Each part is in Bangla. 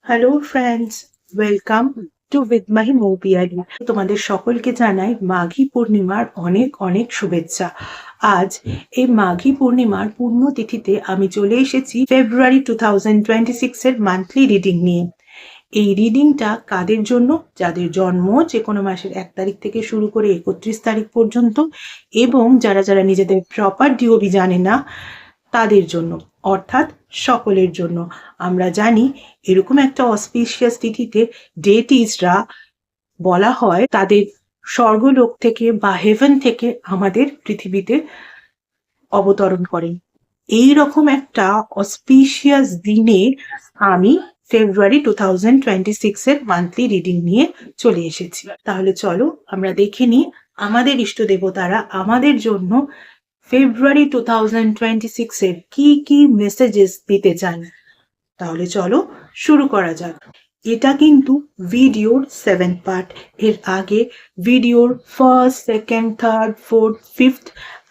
Hello friends, welcome to with my Moupiyali. তোমাদের সকলকে জানাই মাঘী পূর্ণিমার অনেক অনেক শুভেচ্ছা। আজ এই মাঘী পূর্ণিমার পুণ্যতিথিতে আমি চলে এসেছি ফেব্রুয়ারি 2026 এর মান্থলি রিডিং নিয়ে। এই রিডিংটা কাদের জন্য? যাদের জন্ম যে কোনো মাসের 1 তারিখ থেকে শুরু করে 31 তারিখ পর্যন্ত, এবং যারা যারা নিজেদের প্রপার ডিওবি জানে না তাদের জন্য, অর্থাৎ সকলের জন্য। আমরা জানি এরকম একটা অসপিশিয়াস তিথিতে ডেটিসরা বলা হয় তাদের স্বর্গলোক থেকে বা হেভেন থেকে আমাদের পৃথিবীতে অবতরণ করেন। এই রকম একটা অসপিশিয়াস দিনে আমি ফেব্রুয়ারি 2026 এর মান্থলি রিডিং নিয়ে চলে এসেছি। তাহলে চলো আমরা দেখে নিই আমাদের ইষ্ট দেবতারা আমাদের জন্য ফেব্রুয়ারি 2026 এর কি কি মেসেজেস দিতে চান। তাহলে চলো শুরু করা যাক। এটা কিন্তু ভিডিওর 7 পার্ট। এর আগে ভিডিওর first, second, third, fourth, fifth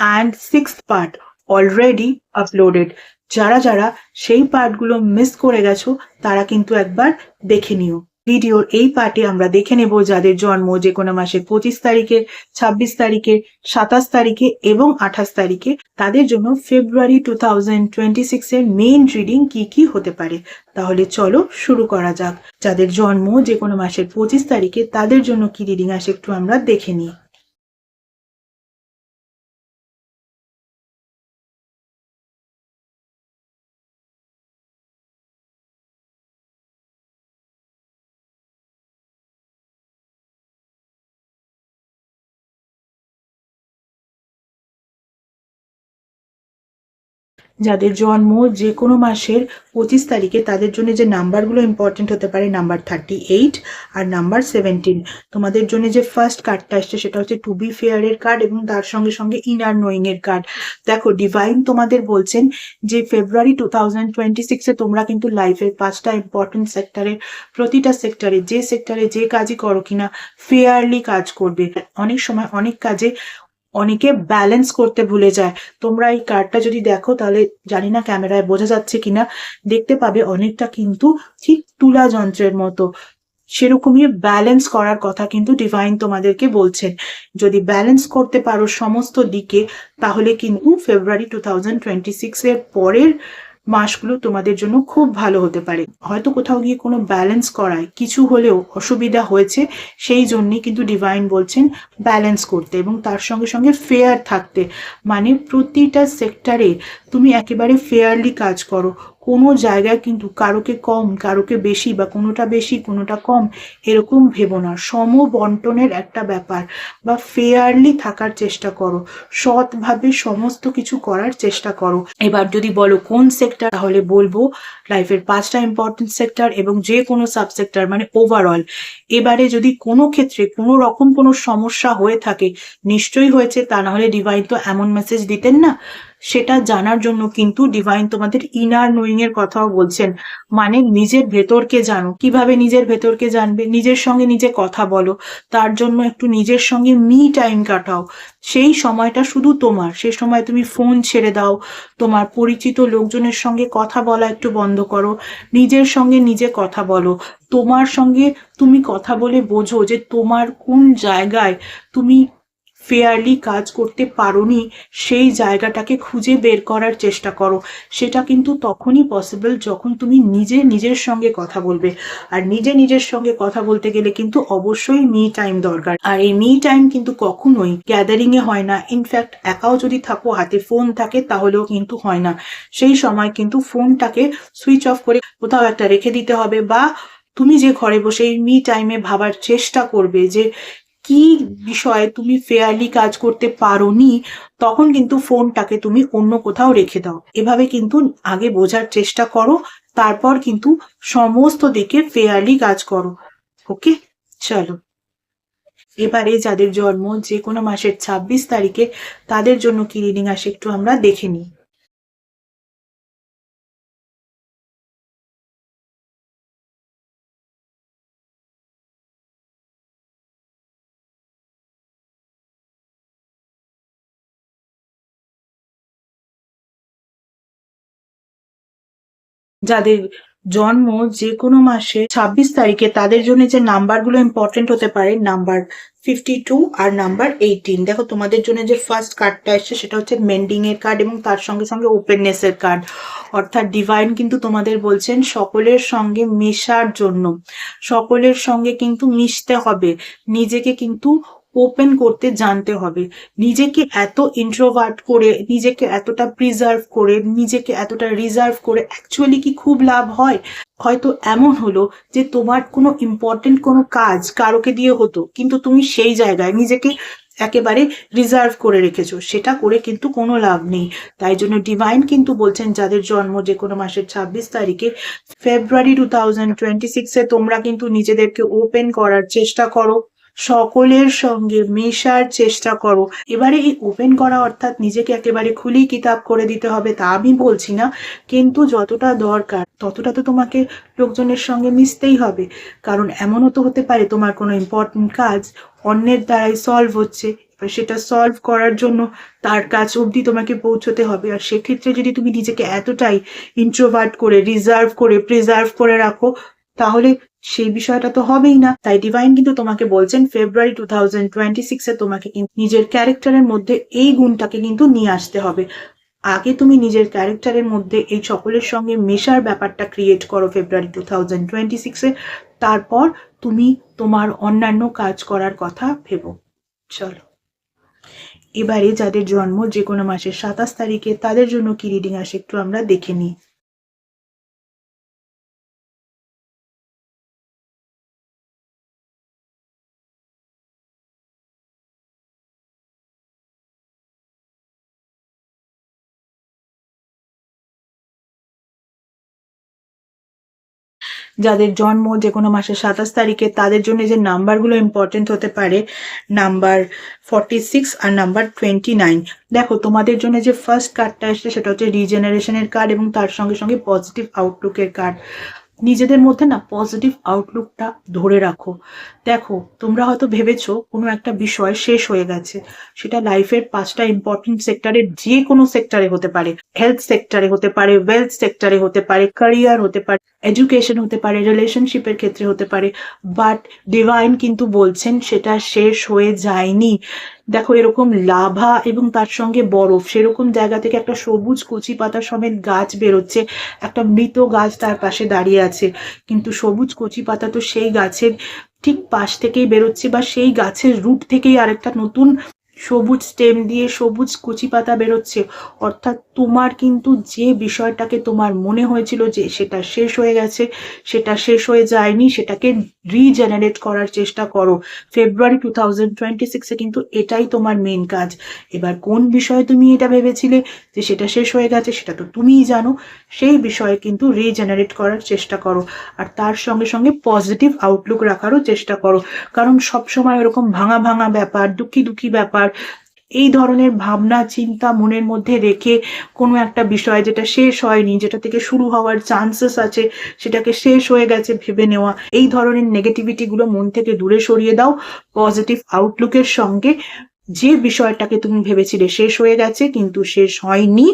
and sixth part already uploaded. যারা যারা সেই পার্টগুলো মিস করে গেছো তারা কিন্তু একবার দেখে নিও। ভিডিওর এই পার্টে আমরা দেখে নেব যাদের জন্ম যে কোনো মাসের 25 তারিখে, 26 তারিখে, 27 তারিখে এবং 28 তারিখে, তাদের জন্য ফেব্রুয়ারি 2026 এর মেইন রিডিং কি কি হতে পারে। তাহলে চলো শুরু করা যাক। যাদের জন্ম যে কোনো মাসের 25 তারিখে তাদের জন্য কি রিডিং আসে একটু আমরা দেখে নিই। যাদের জন্ম যে কোনো মাসের 25 তারিখে তাদের জন্য যে নাম্বারগুলো ইম্পর্টেন্ট হতে পারে, নাম্বার 38 আর নাম্বার 17। তোমাদের জন্য যে ফার্স্ট কার্ডটা আসছে সেটা হচ্ছে টু বি ফেয়ার এর কার্ড এবং তার সঙ্গে সঙ্গে ইনার নোয়িং এর কার্ড। দেখো, ডিভাইন তোমাদের বলছেন যে ফেব্রুয়ারি 2026 এ তোমরা কিন্তু লাইফের 5টা ইম্পর্টেন্ট সেক্টরের, প্রতিটা সেক্টরে যে কাজই করো কিনা ফেয়ারলি কাজ করবে। অনেক সময় অনেক কাজে অনেকে ব্যালেন্স করতে ভুলে যায়। তোমরা এই কার্ডটা যদি দেখো তাহলে, জানি না ক্যামেরায় বোঝা যাচ্ছে কিনা, দেখতে পাবে অনেকটা কিন্তু ঠিক তুলা যন্ত্রের মতো। সেরকমই ব্যালেন্স করার কথা কিন্তু ডিভাইন তোমাদেরকে বলছেন। যদি ব্যালেন্স করতে পারো সমস্ত দিকে তাহলে কিন্তু ফেব্রুয়ারি 2026 এর পরের মাসগুলো তোমাদের জন্য খুব ভালো হতে পারে। হয়তো কোথাও গিয়ে কোনো ব্যালেন্স করায় কিছু হলেও অসুবিধা হয়েছে, সেই জন্যই কিন্তু ডিভাইন বলছেন ব্যালেন্স করতে এবং তার সঙ্গে সঙ্গে ফেয়ার থাকতে। মানে প্রতিটা সেক্টরে তুমি একেবারে ফেয়ারলি কাজ করো। কোনো জায়গায় কিন্তু কারোকে কম কারোকে বেশি বা কোনোটা বেশি কোনোটা কম এরকম ভেবো না। সম বন্টনের একটা ব্যাপার, বা ফেয়ারলি থাকার চেষ্টা করো, সৎভাবে সমস্ত কিছু করার চেষ্টা করো। এবার যদি বলো কোন সেক্টর, তাহলে বলবো লাইফের 5টা ইম্পর্টেন্ট সেক্টর এবং যে কোনো সাবসেক্টর, মানে ওভারঅল। এবারে যদি কোনো ক্ষেত্রে কোনো রকম কোনো সমস্যা হয়ে থাকে, নিশ্চয়ই হয়েছে, তা না হলে ডিভাইন তো এমন মেসেজ দিতেন না। সেটা জানার জন্য কিন্তু ডিভাইন তোমাদের ইনার নোয়িং এর কথাও বলছেন। মানে নিজের ভেতরকে জানো। কিভাবে নিজের ভেতরকে জানবে? নিজের সঙ্গে নিজে কথা বলো। তার জন্য একটু নিজের সঙ্গে মি টাইম কাটাও। সেই সময়টা শুধু তোমার। সেই সময় তুমি ফোন ছেড়ে দাও। তোমার পরিচিত লোকজনের সঙ্গে কথা বলা একটু বন্ধ করো। নিজের সঙ্গে নিজে কথা বলো। তোমার সঙ্গে তুমি কথা বলে বোঝো যে তোমার কোন জায়গায় তুমি ফেয়ারলি কাজ করতে পারোনি, সেই জায়গাটাকে খুঁজে বের করার চেষ্টা করো। সেটা কিন্তু তখনই পসিবল যখন তুমি নিজে নিজের সঙ্গে কথা বলবে। আর নিজে নিজের সঙ্গে কথা বলতে গেলে কিন্তু অবশ্যই মি টাইম দরকার। আর এই মি টাইম কিন্তু কখনোই গ্যাদারিং এ হয় না। ইনফ্যাক্ট একাও যদি থাকো, হাতে ফোন থাকে, তাহলেও কিন্তু হয় না। সেই সময় কিন্তু ফোনটাকে সুইচ অফ করে কোথাও একটা রেখে দিতে হবে, বা তুমি যে ঘরে বসে এই মি টাইমে ভাবার চেষ্টা করবে যে কি বিষয়ে তুমি ফেয়ারলি কাজ করতে পারোনি, তখন কিন্তু ফোনটাকে তুমি অন্য কোথাও রেখে দাও। এভাবে কিন্তু আগে বোঝার চেষ্টা করো, তারপর কিন্তু সমস্ত দিকে ফেয়ারলি কাজ করো। ওকে, চলো এবারে যাদের জন্ম যে কোনো মাসের 26 তারিখে তাদের জন্য কি রিডিং আসে একটু আমরা দেখে নিই। যাদের জন্ম যে কোনো মাসে 26 তারিখে তাদের জন্য যে নাম্বারগুলো ইম্পর্টেন্ট হতে পারে নাম্বার 52 আর নাম্বার 18। দেখো তোমাদের জন্য যে ফার্স্ট কার্ডটা এসছে সেটা হচ্ছে মেন্ডিং এর কার্ড এবং তার সঙ্গে সঙ্গে ওপেননেস এর কার্ড। অর্থাৎ ডিভাইন কিন্তু তোমাদের বলছেন সকলের সঙ্গে মেশার জন্য, সকলের সঙ্গে কিন্তু মিশতে হবে, নিজেকে কিন্তু ওপেন করতে জানতে হবে। নিজেকে এত ইন্ট্রোভার্ট করে, নিজেকে এতটা প্রিজার্ভ করে, নিজেকে এতটা রিজার্ভ করে অ্যাকচুয়ালি কি খুব লাভ হয়? হয়তো এমন হলো যে তোমার কোনো ইম্পর্টেন্ট কোনো কাজ কারোকে দিয়ে হতো, কিন্তু তুমি সেই জায়গায় নিজেকে একেবারে রিজার্ভ করে রেখেছো, সেটা করে কিন্তু কোনো লাভ নেই। তাই জন্য ডিভাইন কিন্তু বলছেন যাদের জন্ম যে কোনো মাসের 26 তারিখে, ফেব্রুয়ারি 2026-এ তোমরা কিন্তু নিজেদেরকে ওপেন করার চেষ্টা করো, সকলের সঙ্গে মেশার চেষ্টা করো। এবারে এই ওপেন করা অর্থাৎ নিজেকে একেবারে খুলি কিতাব করে দিতে হবে তা আমি বলছি না, কিন্তু যতটা দরকার ততটা তো তোমাকে লোকজনের সঙ্গে মিশতেই হবে। কারণ এমনও তো হতে পারে তোমার কোনো ইম্পর্টেন্ট কাজ অন্যের দ্বারাই সলভ হচ্ছে, এবার সেটা সলভ করার জন্য তার কাজ অবধি তোমাকে পৌঁছতে হবে। আর সেক্ষেত্রে যদি তুমি নিজেকে এতটাই ইন্ট্রোভার্ট করে, রিজার্ভ করে, প্রিজার্ভ করে রাখো, তাহলে সেই বিষয়টা তো হবেই না। তাই ডিভাইন কিন্তু তোমাকে বলছেন ফেব্রুয়ারি 2026-এ তোমাকে কিন্তু নিজের ক্যারেক্টারের মধ্যে এই গুণটাকে কিন্তু নিয়ে আসতে হবে। আগে তুমি নিজের ক্যারেক্টারের মধ্যে এই সকলের সঙ্গে মেশার ব্যাপারটা ক্রিয়েট করো ফেব্রুয়ারি 2026-এ, তারপর তুমি তোমার অন্যান্য কাজ করার কথা ভেবো। চলো এবারে যাদের জন্ম যে কোনো মাসের 27 তারিখে তাদের জন্য কি রিডিং আসে একটু আমরা দেখে নিই। যাদের জন্ম যে কোনো মাসের 27 তারিখে তাদের জন্য যে নাম্বারগুলো ইম্পর্টেন্ট হতে পারে নাম্বার 46 আর নাম্বার 29। দেখো তোমাদের জন্য যে ফার্স্ট কার্ডটা এসছে সেটা হচ্ছে রিজেনারেশনের কার্ড এবং তার সঙ্গে সঙ্গে পজিটিভ আউটলুকের কার্ড। নিজেদের মধ্যে না পজিটিভ আউটলুকটা ধরে রাখো। দেখো তোমরা হয়তো ভেবেছো কোনো একটা বিষয় শেষ হয়ে গেছে, সেটা লাইফের 5টা ইম্পর্টেন্ট সেক্টরের যে কোনো সেক্টরে হতে পারে, হেলথ সেক্টরে হতে পারে, ওয়েলথ সেক্টরে হতে পারে, ক্যারিয়ার হতে পারে, এডুকেশন হতে পারে, রিলেশনশিপের ক্ষেত্রে হতে পারে, বাট ডিভাইন কিন্তু বলছেন সেটা শেষ হয়ে যায়নি। দেখো এরকম লাভা এবং তার সঙ্গে বরফ সেরকম জায়গা থেকে একটা সবুজ কচি পাতা সমেত গাছ বেরোচ্ছে, একটা মৃত গাছ তার পাশে দাঁড়িয়ে আছে, কিন্তু সবুজ কচি পাতা তো সেই গাছের ঠিক পাশ থেকেই বেরোচ্ছে, বা সেই গাছের রুট থেকেই আরেকটা নতুন সবুজ স্টেম দিয়ে সবুজ কচি পাতা বেরোচ্ছে। অর্থাৎ তোমার কিন্তু যে বিষয়টাকে তোমার মনে হয়েছিল যে সেটা শেষ হয়ে গেছে, সেটা শেষ হয়ে যায়নি, সেটাকে রিজেনারেট করার চেষ্টা করো। ফেব্রুয়ারি 2026-এ কিন্তু এটাই তোমার মেন কাজ। এবার কোন বিষয়ে তুমি এটা ভেবেছিলে যে সেটা শেষ হয়ে গেছে সেটা তো তুমিই জানো, সেই বিষয়ে কিন্তু রিজেনারেট করার চেষ্টা করো। আর তার সঙ্গে সঙ্গে পজিটিভ আউটলুক রাখারও চেষ্টা করো, কারণ সবসময় এরকম ভাঙা ভাঙা ব্যাপার, দুঃখী দুঃখী ব্যাপার, এই ধরনের ভাবনা চিন্তা মনের মধ্যে রেখে কোনো একটা বিষয় যেটা শেষ হয়নি, যেটা থেকে শুরু হওয়ার চান্সেস আছে, সেটাকে শেষ হয়ে গেছে ভেবে নেওয়া, এই ধরনের নেগেটিভিটি গুলো মন থেকে দূরে সরিয়ে দাও। পজিটিভ আউটলুকের সঙ্গে যে বিষয়টাকে তুমি ভেবেছিলে শেষ হয়ে গেছে কিন্তু শেষ হয়নি,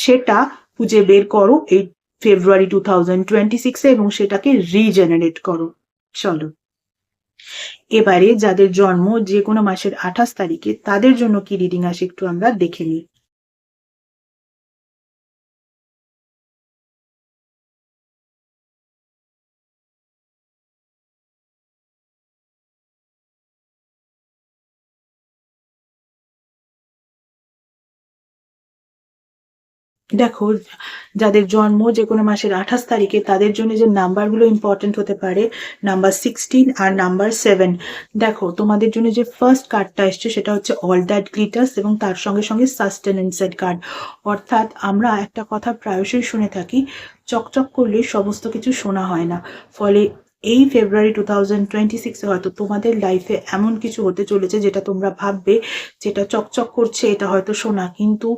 সেটা খুঁজে বের করো এই ফেব্রুয়ারি 2026-এ এবং সেটাকে রিজেনারেট করো। চলো এবারে যাদের জন্ম যে কোনো মাসের 28 তারিখে তাদের জন্য কি রিডিং আসে একটু আমরা দেখে নিই। দেখো যাদের জন্ম যে কোনো মাসের 28 তারিখে তাদের জন্য যে নাম্বারগুলো ইম্পর্টেন্ট হতে পারে নাম্বার 16 আর নাম্বার 7। দেখো তোমাদের জন্য যে ফার্স্ট কার্ডটা এসছে সেটা হচ্ছে অল দ্যাট গ্লিটার্স এবং তার সঙ্গে সঙ্গে সাস্টেনেন্সের কার্ড। অর্থাৎ আমরা একটা কথা প্রায়শই শুনে থাকি, চকচক করলে সমস্ত কিছু শোনা হয় না। ফলে এই ফেব্রুয়ারি 2026-এ হয়তো তোমাদের লাইফে এমন কিছু হতে চলেছে যেটা তোমরা ভাববে যেটা চকচক করছে এটা হয়তো সোনা, কিন্তু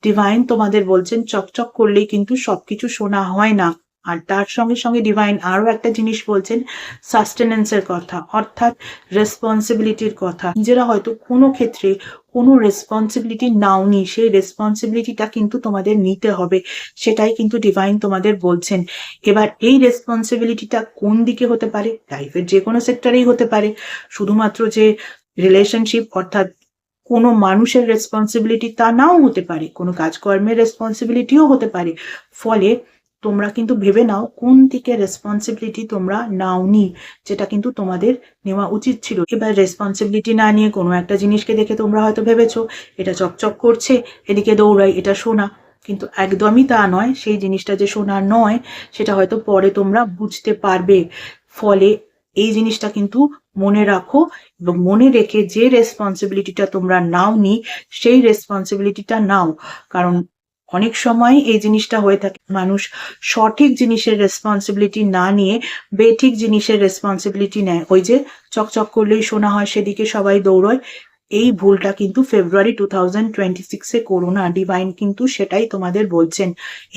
ডিভাইন তোমাদের বলছেন চকচক করলেই কিন্তু সবকিছু সোনা হয় না। আর তার সঙ্গে সঙ্গে ডিভাইন আরো একটা জিনিস বলছেন, সাস্টেনেন্সের কথা, অর্থাৎ রেসপন্সিবিলিটির কথা। নিজেরা হয়তো কোনো ক্ষেত্রে কোনো রেসপন্সিবিলিটি নাওনি, সেই রেসপন্সিবিলিটিটা কিন্তু তোমাদের নিতে হবে, সেটাই কিন্তু ডিভাইন তোমাদের বলছেন। এবার এই রেসপন্সিবিলিটিটা কোন দিকে হতে পারে? লাইফের যে কোনো সেক্টরেই হতে পারে, শুধুমাত্র যে রিলেশনশিপ অর্থাৎ কোনো মানুষের রেসপন্সিবিলিটি তা নাও হতে পারে, কোনো কাজকর্মের রেসপন্সিবিলিটিও হতে পারে। ফলে তোমরা কিন্তু ভেবে নাও কোন দিকে রেসপন্সিবিলিটি তোমরা নাওনি, যেটা কিন্তু তোমাদের নেওয়া উচিত ছিল। এবার রেসপন্সিবিলিটি না নিয়ে কোনো একটা জিনিসকে দেখে তোমরা হয়তো ভেবেছো এটা চকচক করছে, এদিকে দৌড়াই, এটা সোনা, কিন্তু একদমই তা নয়। সেই জিনিসটা যে সোনা নয় সেটা হয়তো পরে তোমরা বুঝতে পারবে। ফলে এই জিনিসটা কিন্তু মনে রাখো, এবং মনে রেখে যে রেসপন্সিবিলিটিটা তোমরা নাওনি সেই রেসপন্সিবিলিটিটা নাও। কারণ অনেক সময় এই জিনিসটা হয়ে থাকে, মানুষ সঠিক জিনিসের রেসপন্সিবিলিটি না নিয়ে বেঠিক জিনিসের রেসপন্সিবিলিটি নেয়। ওই যে চকচক করলেই শোনা হয়, সেদিকে সবাই দৌড়য়। এই ভুলটা কিন্তু ফেব্রুয়ারি 2026-এ করো না। ডিভাইন কিন্তু সেটাই তোমাদের বলছেন।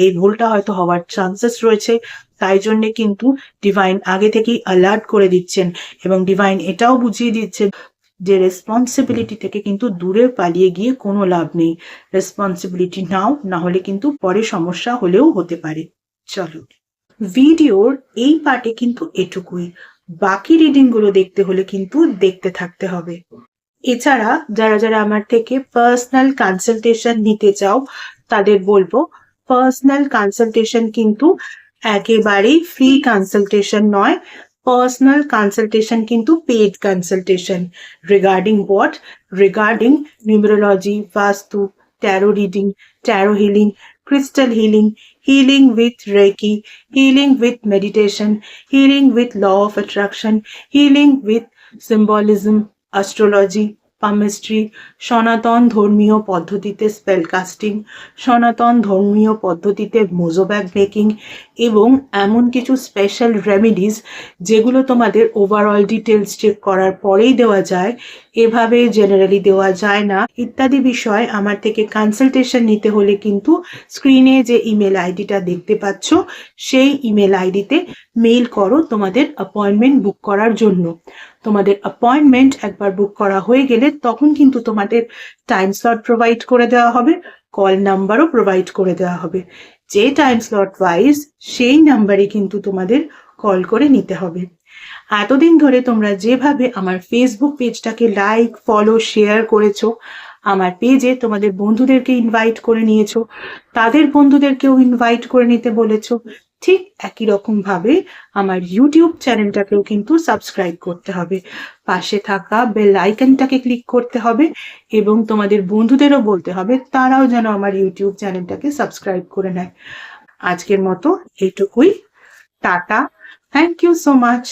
এই ভুলটা হয়তো হওয়ার চান্সেস রয়েছে, তাই জন্যে কিন্তু ডিভাইন আগে থেকেই অ্যালার্ট করে দিচ্ছেন, এবং ডিভাইন এটাও বুঝিয়ে দিচ্ছেন যে রেসপন্সিবিলিটি থেকে কিন্তু দূরে পালিয়ে গিয়ে কোনো লাভ নেই। রেসপন্সিবিলিটি নাও, না হলে কিন্তু পরে সমস্যা হলেও হতে পারে। চলো, ভিডিওর এই পার্টে কিন্তু এটুকুই। বাকি রিডিং গুলো দেখতে হলে কিন্তু দেখতে থাকতে হবে। এছাড়া যারা যারা আমার থেকে পার্সোনাল কনসালটেশন নিতে চাও তাদের বলবো, পার্সোনাল কনসালটেশন কিন্তু একেবারেই ফ্রি কনসালটেশন নয়। পার্সোনাল কনসালটেশন কিন্তু paid consultation. Regarding what? Regarding numerology, vastu, tarot reading, tarot healing, crystal healing, healing with Reiki, healing with meditation, healing with law of attraction, healing with symbolism, astrology, palmistry, সনাতন ধর্মীয় পদ্ধতিতে স্পেল কাস্টিং, সনাতন ধর্মীয় পদ্ধতিতে মোজোব্যাগ মেকিং, এবং এমন কিছু স্পেশাল রেমেডিস যেগুলো তোমাদের ওভারঅল ডিটেলস চেক করার পরেই দেওয়া যায়, এভাবে জেনারেলি দেওয়া যায় না, ইত্যাদি বিষয় আমার থেকে কনসালটেশন নিতে হলে কিন্তু স্ক্রিনে যে ইমেল আইডিটা দেখতে পাচ্ছ সেই ইমেল আইডিতে মেইল করো তোমাদের অ্যাপয়েন্টমেন্ট বুক করার জন্য। তোমাদের অ্যাপয়েন্টমেন্ট একবার বুক করা হয়ে গেলে তখন কিন্তু তোমাদের টাইম স্লট প্রোভাইড করে দেওয়া হবে, কল নাম্বারও প্রোভাইড করে দেওয়া হবে। যে টাইম স্লট ওয়াইজ সেই নাম্বারে কিন্তু তোমাদের কল করে নিতে হবে। এতদিন ধরে তোমরা যেভাবে আমার ফেসবুক পেজটাকে লাইক, ফলো, শেয়ার করেছো, আমার পেজে তোমাদের বন্ধুদেরকে ইনভাইট করে নিয়েছো, তাদের বন্ধুদেরকেও ইনভাইট করে নিতে বলেছো, ঠিক একই রকম ভাবে আমার ইউটিউব চ্যানেলটাকেও কিন্তু সাবস্ক্রাইব করতে হবে। পাশে থাকা বেল আইকনটাকে ক্লিক করতে হবে, এবং তোমাদের বন্ধুদেরও বলতে হবে তারাও যেন আমার ইউটিউব চ্যানেলটাকে সাবস্ক্রাইব করে নেয়। আজকের মতো এইটুকুই। Tata. Thank you so much.